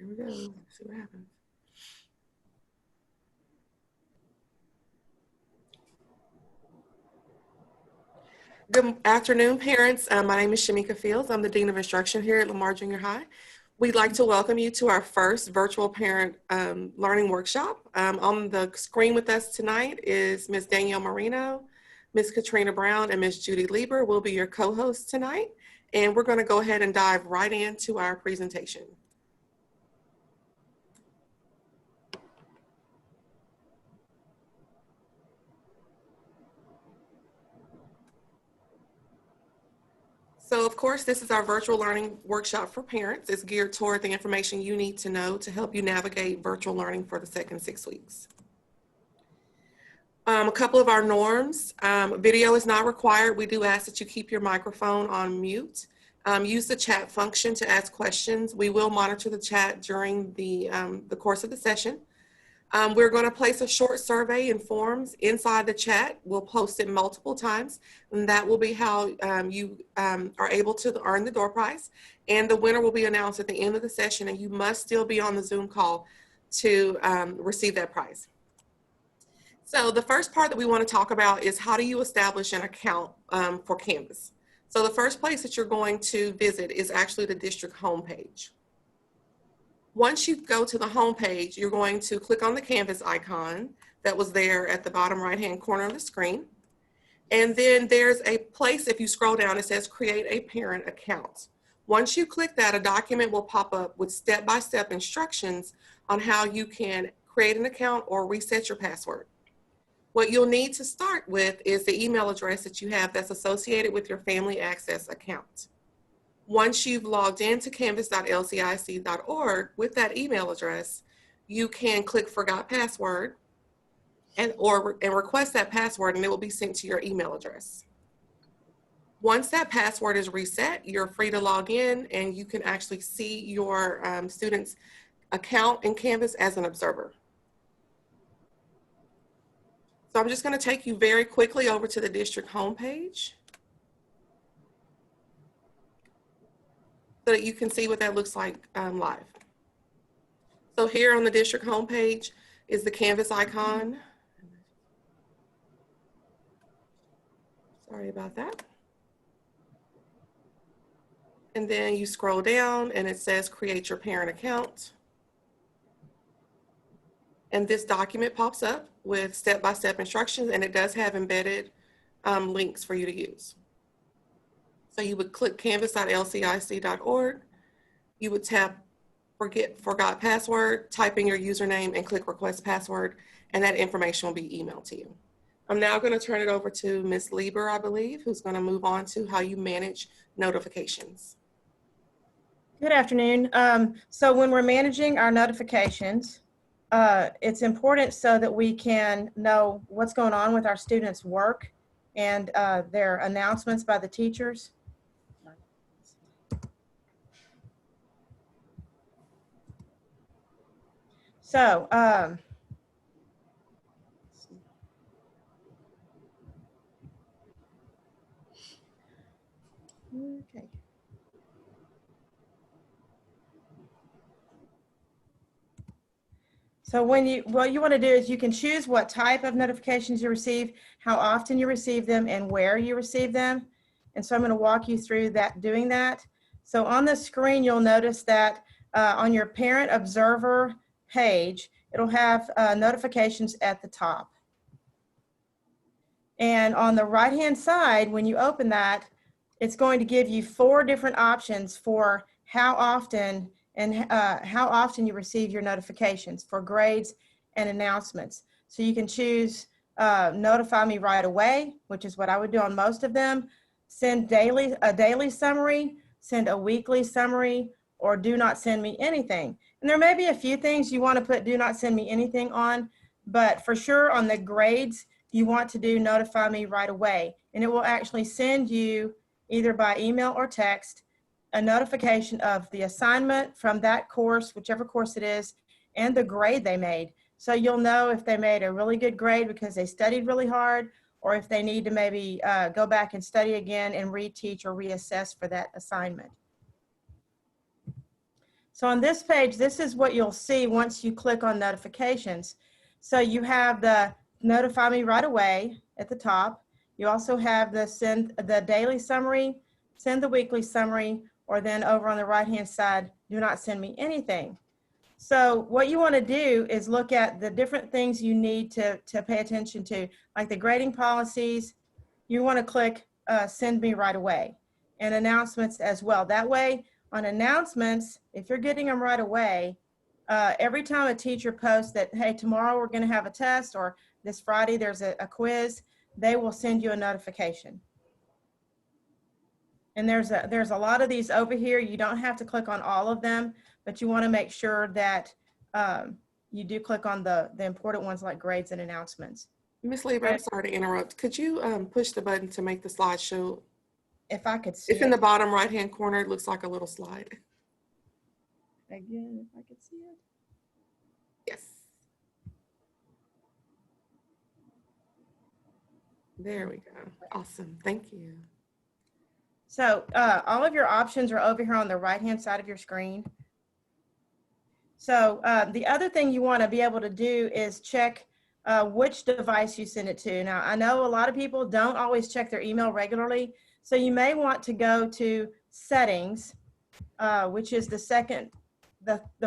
Here we go. See what happens. Good afternoon, parents. My name is Shamika Fields. I'm the Dean of Instruction here at Lamar Junior High. We'd like to welcome you to our first virtual parent learning workshop. On the screen with us tonight is Ms. Danielle Marino, Ms. Katrina Brown, and Ms. Judy Lieber will be your co-hosts tonight. And we're going to go ahead and dive right into our presentation. So of course, this is our virtual learning workshop for parents. It's geared toward the information you need to know to help you navigate virtual learning for the second 6 weeks. A couple of our norms. Video is not required. We do ask that you keep your microphone on mute. Use the chat function to ask questions. We will monitor the chat during the course of the session. We're going to place a short survey and forms inside the chat. We'll post it multiple times, and that will be how you are able to earn the door prize. And the winner will be announced at the end of the session, and you must still be on the Zoom call to receive that prize. So the first part that we want to talk about is how do you establish an account for Canvas. So the first place that you're going to visit is actually the district homepage. Once you go to the home page, you're going to click on the Canvas icon that was there at the bottom right-hand corner of the screen. And then there's a place, if you scroll down, it says create a parent account. Once you click that, a document will pop up with step-by-step instructions on how you can create an account or reset your password. What you'll need to start with is the email address that you have that's associated with your Family Access account. Once you've logged into canvas.lcic.org with that email address, you can click Forgot Password and request that password, and it will be sent to your email address. Once that password is reset, you're free to log in, and you can actually see your student's account in Canvas as an observer. So I'm just going to take you very quickly over to the district homepage, so that you can see what that looks like live. So here on the district homepage is the Canvas icon. Sorry about that. And then you scroll down and it says create your parent account. And this document pops up with step-by-step instructions, and it does have embedded links for you to use. So you would click canvas.lcic.org. You would tap Forgot Password, type in your username, and click Request Password, and that information will be emailed to you. I'm now going to turn it over to Ms. Lieber, I believe, who's going to move on to how you manage notifications. Good afternoon. So when we're managing our notifications, it's important so that we can know what's going on with our students' work and their announcements by the teachers. So, okay. So what you want to do is you can choose what type of notifications you receive, how often you receive them, and where you receive them. And so I'm going to walk you through that, doing that. So on the screen, you'll notice that on your Parent Observer page, it'll have notifications at the top. And on the right-hand side, when you open that, it's going to give you 4 different options for how often you receive your notifications for grades and announcements. So you can choose notify me right away, which is what I would do on most of them, send a daily summary, send a weekly summary, or do not send me anything. And there may be a few things you want to put do not send me anything on, but for sure on the grades, you want to do notify me right away. And it will actually send you either by email or text a notification of the assignment from that course, whichever course it is, and the grade they made. So you'll know if they made a really good grade because they studied really hard, or if they need to maybe go back and study again and reteach or reassess for that assignment. So on this page, this is what you'll see once you click on notifications. So you have the notify me right away at the top. You also have the send the daily summary, send the weekly summary, or then over on the right-hand side, do not send me anything. So what you want to do is look at the different things you need to pay attention to, like the grading policies. You want to click send me right away, and announcements as well. That way, on announcements, if you're getting them right away, every time a teacher posts that, hey, tomorrow we're going to have a test, or this Friday there's a quiz, they will send you a notification. And there's a lot of these over here. You don't have to click on all of them, but you want to make sure that you do click on the important ones like grades and announcements. Ms. Lieber, I'm sorry to interrupt. Could you push the button to make the slideshow? If I could see It's in the bottom right-hand corner. It looks like a little slide. Again, if I could see it. Yes. There we go. Awesome. Thank you. So all of your options are over here on the right-hand side of your screen. So the other thing you want to be able to do is check which device you send it to. Now, I know a lot of people don't always check their email regularly, so you may want to go to settings, which is the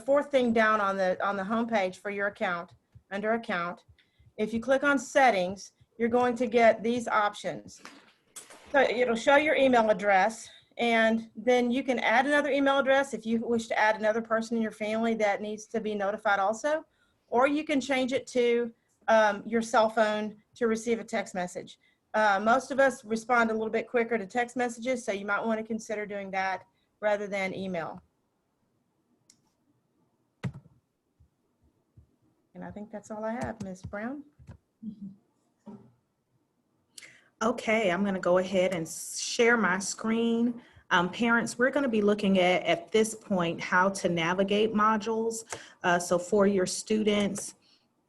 fourth thing down on the home page for your account, under account. If you click on settings, you're going to get these options. So it'll show your email address, and then you can add another email address if you wish to add another person in your family that needs to be notified also, or you can change it to your cell phone to receive a text message. Most of us respond a little bit quicker to text messages, so you might want to consider doing that rather than email. And I think that's all I have, Ms. Brown. Okay, I'm going to go ahead and share my screen. Parents, we're going to be looking at this point how to navigate modules. So for your students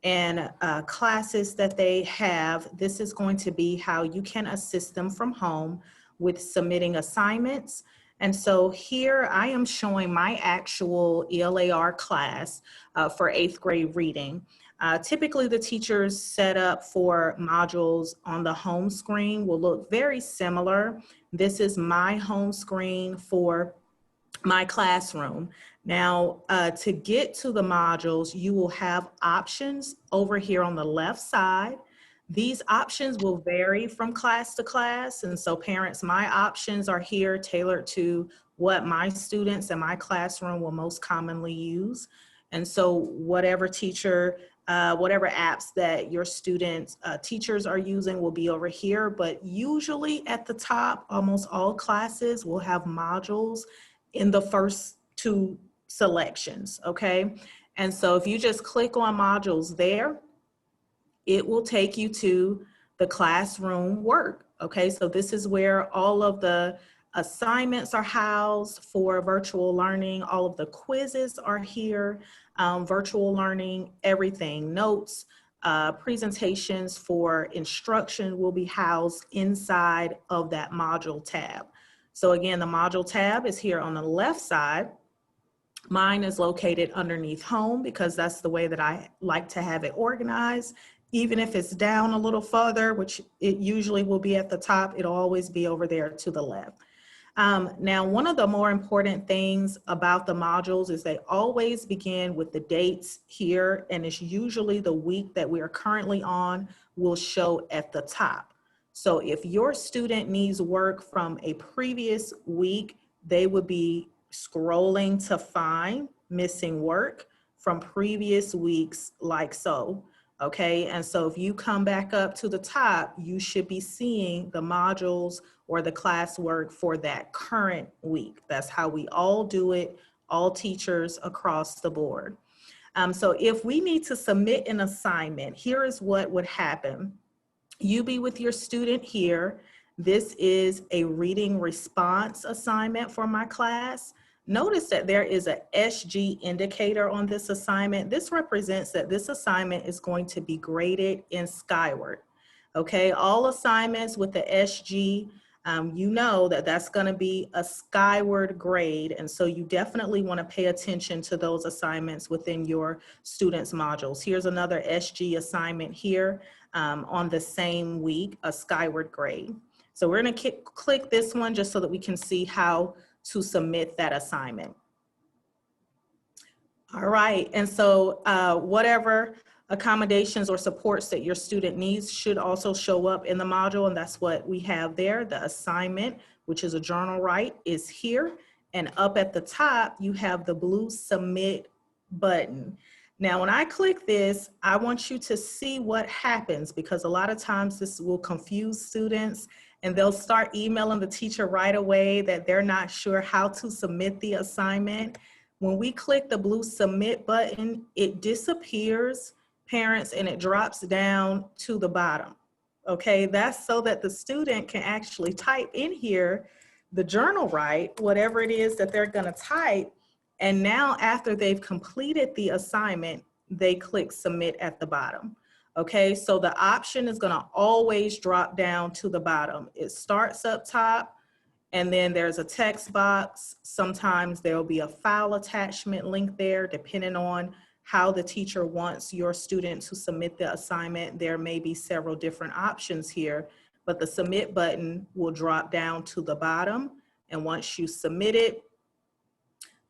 and classes that they have, this is going to be how you can assist them from home with submitting assignments. And so here I am showing my actual ELAR class for 8th grade reading. Typically the teachers set up for modules on the home screen will look very similar. This is my home screen for my classroom. Now, to get to the modules, you will have options over here on the left side. These options will vary from class to class. And so parents, my options are here tailored to what my students in my classroom will most commonly use. And so whatever teacher, whatever apps that your students, teachers are using will be over here, but usually at the top, almost all classes will have modules in the first 2 selections, okay? And so if you just click on modules there, it will take you to the classroom work, okay? So this is where all of the assignments are housed for virtual learning. All of the quizzes are here, virtual learning, everything, notes, presentations for instruction will be housed inside of that module tab. So again, the module tab is here on the left side. Mine is located underneath home because that's the way that I like to have it organized. Even if it's down a little further, which it usually will be at the top, it'll always be over there to the left. Now, one of the more important things about the modules is they always begin with the dates here, and it's usually the week that we are currently on will show at the top. So if your student needs work from a previous week, they would be scrolling to find missing work from previous weeks like so. Okay, and so if you come back up to the top, you should be seeing the modules or the classwork for that current week. That's how we all do it, all teachers across the board. So if we need to submit an assignment, here is what would happen. You be with your student here. This is a reading response assignment for my class. Notice that there is a SG indicator on this assignment. This represents that this assignment is going to be graded in Skyward. Okay, all assignments with the SG you know that that's going to be a skyward grade. And so you definitely want to pay attention to those assignments within your students' modules. Here's another SG assignment here on the same week, a skyward grade. So we're going to click this one just so that we can see how to submit that assignment. All right, and so whatever accommodations or supports that your student needs should also show up in the module, and that's what we have there. The assignment, which is a journal write, is here, and up at the top, you have the blue submit button. Now, when I click this, I want you to see what happens, because a lot of times this will confuse students and they'll start emailing the teacher right away that they're not sure how to submit the assignment. When we click the blue submit button, it disappears, parents, and it drops down to the bottom. Okay, that's so that the student can actually type in here the journal write, whatever it is that they're gonna type. And now after they've completed the assignment, they click submit at the bottom. Okay, so the option is gonna always drop down to the bottom. It starts up top, and then there's a text box. Sometimes there'll be a file attachment link there, depending on how the teacher wants your student to submit the assignment. There may be several different options here, but the submit button will drop down to the bottom. And once you submit it,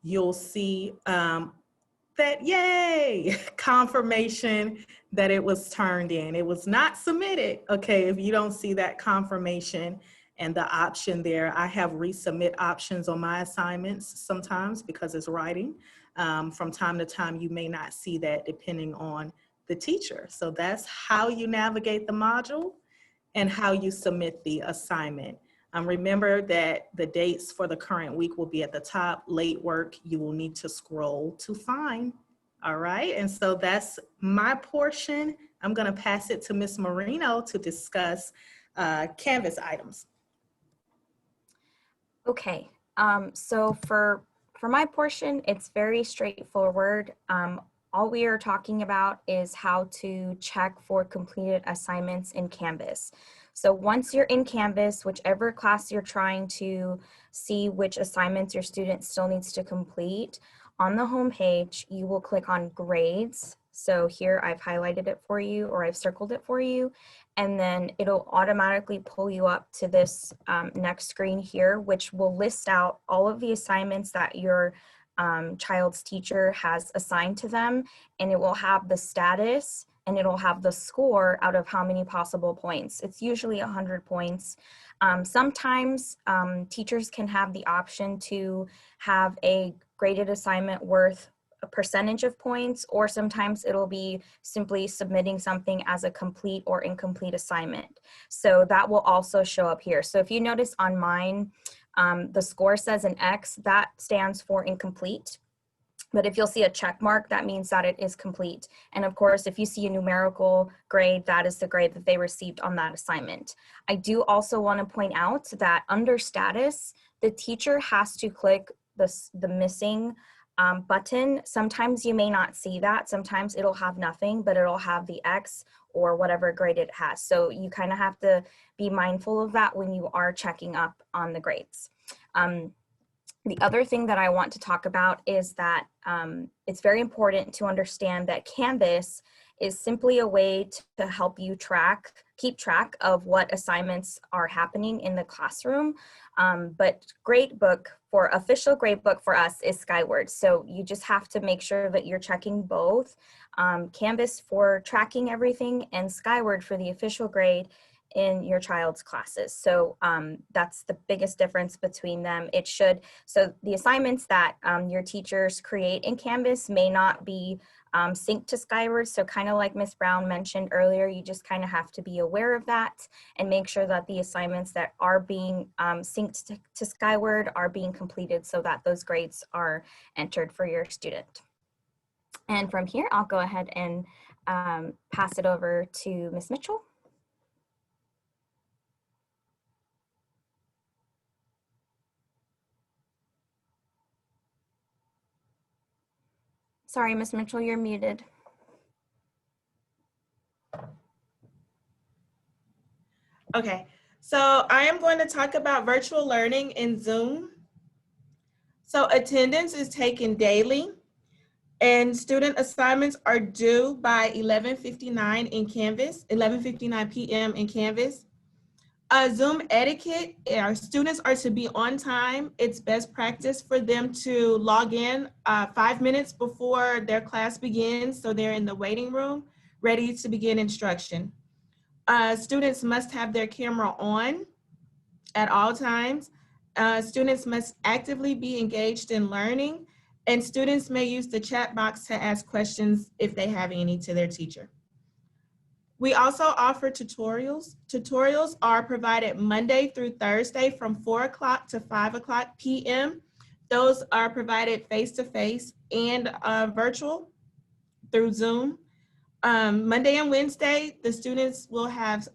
you'll see that, yay, confirmation that it was turned in. It was not submitted, okay, if you don't see that confirmation and the option there. I have resubmit options on my assignments sometimes because it's writing. From time to time, you may not see that depending on the teacher. So that's how you navigate the module and how you submit the assignment. Remember that the dates for the current week will be at the top. Late work, you will need to scroll to find. All right, and so that's my portion. I'm gonna pass it to Ms. Marino to discuss Canvas items. Okay, so for my portion, it's very straightforward. All we are talking about is how to check for completed assignments in Canvas. So once you're in Canvas, whichever class you're trying to see which assignments your student still needs to complete, on the home page, you will click on grades. So here I've highlighted it for you, or I've circled it for you, and then it'll automatically pull you up to this next screen here, which will list out all of the assignments that your child's teacher has assigned to them, and it will have the status and it'll have the score out of how many possible points. It's usually 100 points. Sometimes teachers can have the option to have a graded assignment worth a percentage of points, or sometimes it'll be simply submitting something as a complete or incomplete assignment. So that will also show up here. So if you notice on mine, the score says an X, that stands for incomplete. But if you'll see a check mark, that means that it is complete. And of course, if you see a numerical grade, that is the grade that they received on that assignment. I do also want to point out that under status, the teacher has to click the missing button. Sometimes you may not see that. Sometimes it'll have nothing, but it'll have the X or whatever grade it has. So you kind of have to be mindful of that when you are checking up on the grades. The other thing that I want to talk about is that it's very important to understand that Canvas is simply a way to help you keep track of what assignments are happening in the classroom. But official gradebook for us is Skyward. So you just have to make sure that you're checking both, Canvas for tracking everything and Skyward for the official grade in your child's classes. So that's the biggest difference between them. So the assignments that your teachers create in Canvas may not be synced to Skyward. So kind of like Ms. Brown mentioned earlier, you just kind of have to be aware of that and make sure that the assignments that are being synced to Skyward are being completed so that those grades are entered for your student. And from here, I'll go ahead and pass it over to Ms. Mitchell. Sorry, Ms. Mitchell, you're muted. Okay, So I am going to talk about virtual learning in Zoom. So attendance is taken daily and student assignments are due by 11:59 in Canvas, 11:59 p.m. in Canvas. Zoom etiquette, our students are to be on time. It's best practice for them to log in 5 minutes before their class begins, so they're in the waiting room, ready to begin instruction. Students must have their camera on at all times. Students must actively be engaged in learning, and students may use the chat box to ask questions if they have any to their teacher. We also offer tutorials. Tutorials are provided Monday through Thursday from 4 o'clock to 5 o'clock p.m. Those are provided face-to-face and virtual through Zoom. Monday and Wednesday, the students will have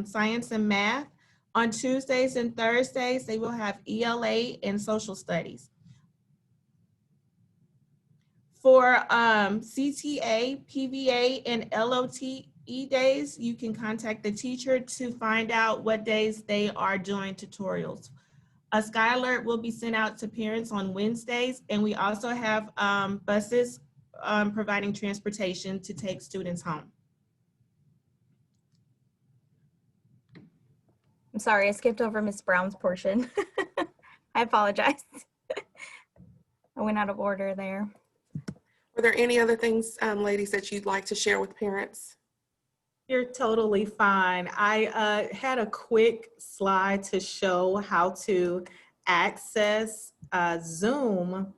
science and math. On Tuesdays and Thursdays, they will have ELA and social studies. For CTA, PVA, and LOTE days, you can contact the teacher to find out what days they are doing tutorials. A Sky Alert will be sent out to parents on Wednesdays, and we also have buses providing transportation to take students home. I'm sorry, I skipped over Ms. Brown's portion. I apologize. I went out of order there. Were there any other things, ladies, that you'd like to share with parents? You're totally fine. I had a quick slide to show how to access Zoom.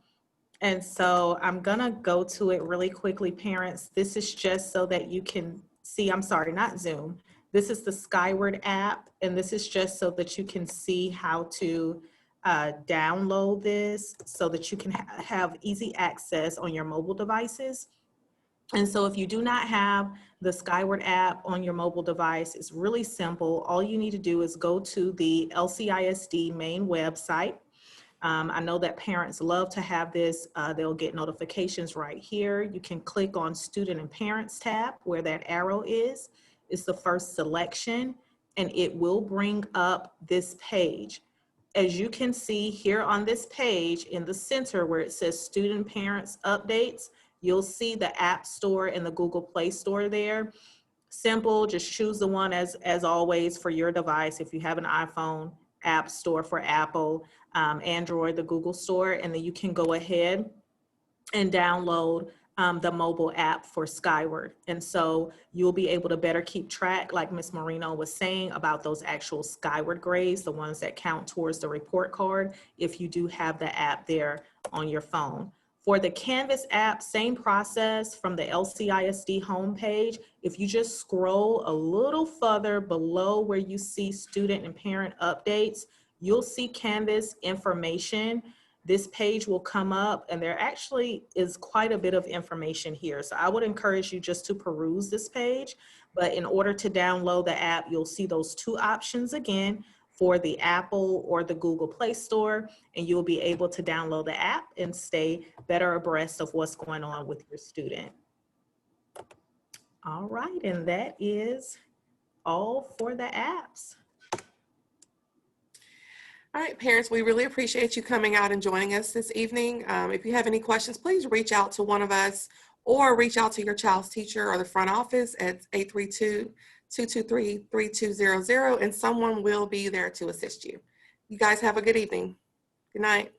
And so I'm gonna go to it really quickly, parents. This is just so that you can see, I'm sorry, not Zoom. This is the Skyward app, and this is just so that you can see how to download this so that you can have easy access on your mobile devices. And so if you do not have the Skyward app on your mobile device, it's really simple. All you need to do is go to the LCISD main website. I know that parents love to have this. They'll get notifications right here. You can click on Student and Parents tab where that arrow is. It's the first selection, and it will bring up this page. As you can see here on this page in the center where it says Student Parents Updates, you'll see the App Store and the Google Play Store there. Simple, just choose the one as always for your device. If you have an iPhone, App Store for Apple, Android, the Google Store, and then you can go ahead and download the mobile app for Skyward. And so you'll be able to better keep track, like Ms. Marino was saying, about those actual Skyward grades, the ones that count towards the report card, if you do have the app there on your phone. For the Canvas app, same process from the LCISD homepage. If you just scroll a little further below where you see student and parent updates, you'll see Canvas information. This page will come up, and there actually is quite a bit of information here. So I would encourage you just to peruse this page, but in order to download the app, you'll see those two options again for the Apple or the Google Play Store, and you'll be able to download the app and stay better abreast of what's going on with your student. All right, and that is all for the apps. All right, parents, we really appreciate you coming out and joining us this evening. If you have any questions, please reach out to one of us or reach out to your child's teacher or the front office at 832-223-3200, and someone will be there to assist you. You guys have a good evening. Good night.